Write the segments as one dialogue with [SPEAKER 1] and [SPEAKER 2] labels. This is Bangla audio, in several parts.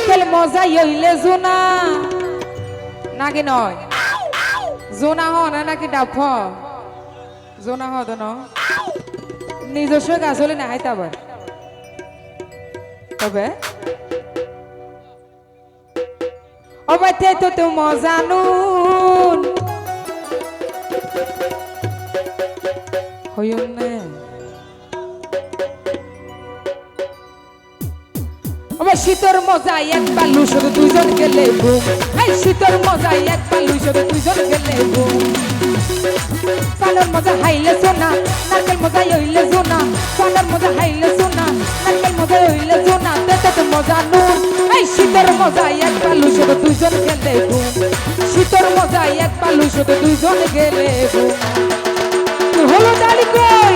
[SPEAKER 1] নারকেল মজা হইলে জোনা নাকি নয় জোনা হ না নাকি ডাফ জোনা হ তো ন নিজস্ব গাছ হলে না হাইতে আবার তবে অবাইতে তো তো মজা নুন হইম না শীতর মজাই এক বালু শুধু দুইজন গেলে ঘুম এই শীতর মজাই এক বালু শুধু দুইজন গেলে ঘুম পানের মজা হাইলে সোনা নারকেল মজা হইলে সোনা পানের মজা হাইলে সোনা নারকেল মজা হইলে সোনা তেতে তো মজা নুন এই শীতর মজাই এক বালু শুধু দুইজন গেলে ঘুম শীতর মজাই এক বালু শুধু দুইজন গেলে ঘুম হলো দাড়ি কই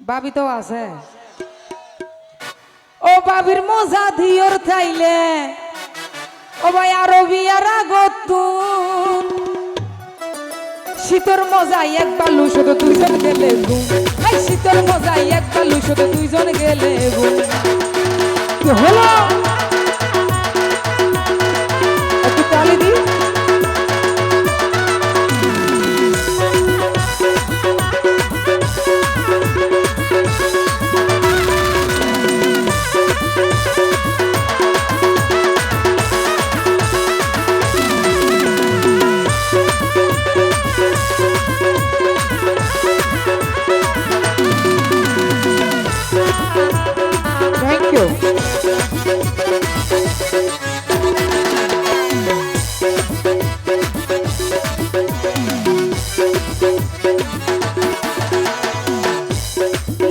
[SPEAKER 1] ভাবি তো আছে ও ভাবির মজা দিয়র থাইলে ও ভাই আরো বিয়ার আগতুন শীতর মজাই এক বালু শুধু দুইজন গেলে ঘুম এই শীতর মজাই এক বালু শুধু দুইজন গেলে ঘুম হলো একটু তালি দি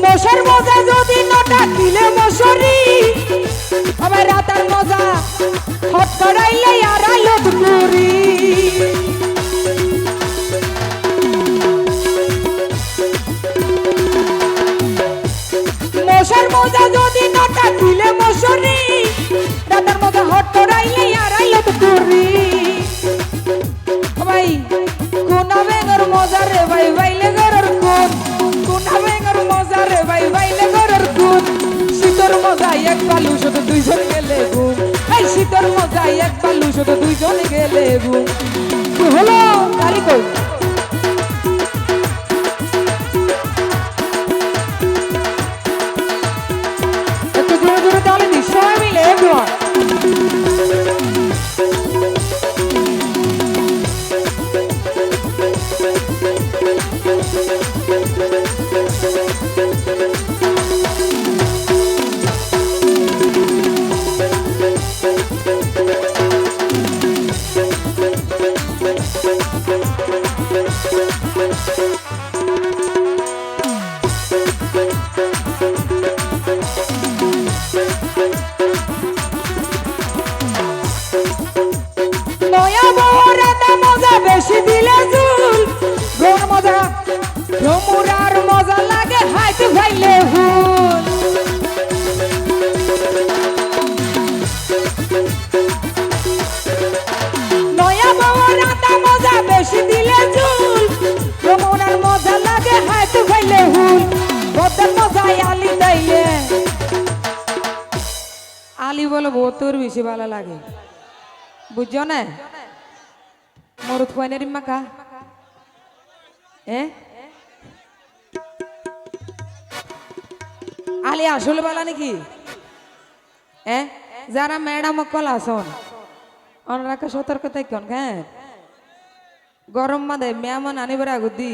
[SPEAKER 1] মশার মজা যদি নটা দিলে মশারি আবার রাতার মজা হট করাইলে আর আলত পুরি মশার মজা যদি নটা দিলে মশারি রাতার মজা হট করাইলে আর আলত পুরি ভাই কোন বেঙ্গর মজা রে ভাই ভাইলে গরর কোন বেঙ্গর মজা রে ভাই ভাইলে গরর কোন শীতর মজা এক বালু শুধু দুইজন গেলে ঘুম এই শীতর মজা এক বালু শুধু দুইজন গেলে ঘুম হলো তালি কই একটু জোরে জোরে তালি দি সবাই মিলে একবার বেশি দিলে জুল ব্রণ মজা ভ্রমরার মজা লাগে হাইতে ভাইলে হুল নয়া বউর রাতা মজা বেশি দিলে জুল ভ্রমরার মজা লাগে হাইতে ভাইলে হুল বদন মজাই আলি দাইলে আলি বলে তোর বেশি ভালো লাগে বুঝছো না মরুত কয়নারি মাকা আলি আসলে বলা নাকি যারা ম্যাডাম কল আসন অনরাকা সতর্কতায় কোন হ্যাঁ গরম মাদে মেয়ামান আনিবার আগুদি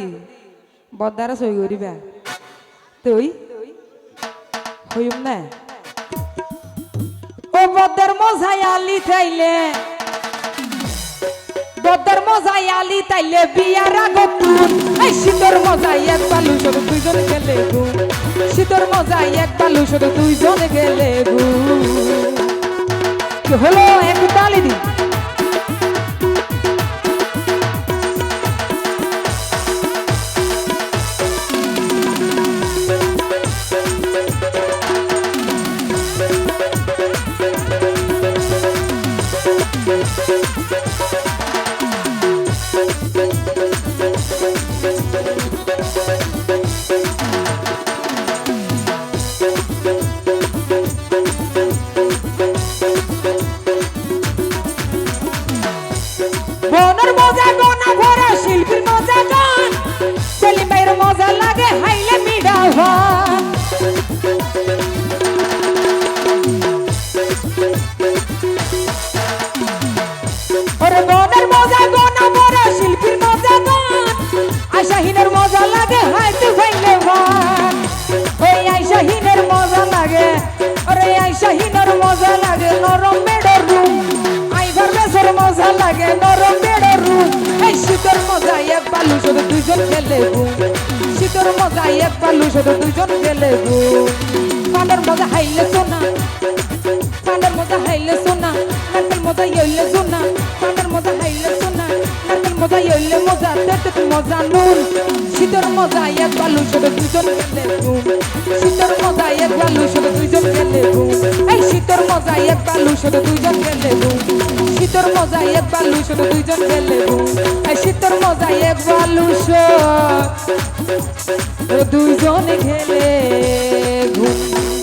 [SPEAKER 1] বদারা সই করিবা তুই হইম না ও বদার মজাই আলি তাইলে বদার মজাই আলি তাইলে বিয়ার আগত এই শীতর মজাই এক বালু শুধু দুইজন গেলে গু শীতর মজাই এক বালু শুধু দুইজন গেলে গু কি হলো একটু তালি দি বনের মজা গোনা ভরা শিল্পীর মজা গান সেলিম ভাইয়ের মজা লাগে হাইলে মিডা ভান ওরে বনের মজা গোনা ভরা শিল্পীর মজা গান আশাহীনের মজা লাগে হাইতে ভাইলে ভান ওই আশাহীনের মজা লাগে ওরে আশাহীনের মজা লাগে নরম মেডর রুম আইভার বেসর মজা লাগে নরম মেডর রুম এই শীতর মজা এক বালু শুধু দুইজন গেলে ঘুম শীতর মজা এক বালু শুধু দুইজন গেলে ঘুম কানের মজা হাইলে সোনা কানের মজা হাইলে সোনা নারকেল মজা ইলে সোনা কানের মজা হাইলে সোনা নারকেল মজা ইলে মজা তেতে মজা নুন শীতর মজা এক বালু শুধু দুইজন গেলে ঘুম শীতর মজা এক বালু শুধু দুইজন গেলে ঘুম এই শীতর মজা এক বালু শুধু দুইজন গেলে ঘুম শীতর মজা এক বালু শুধু দুইজন গেলে ঘুম এই শীতর মজা এক বালু শুধু দুইজন গেলে ঘুম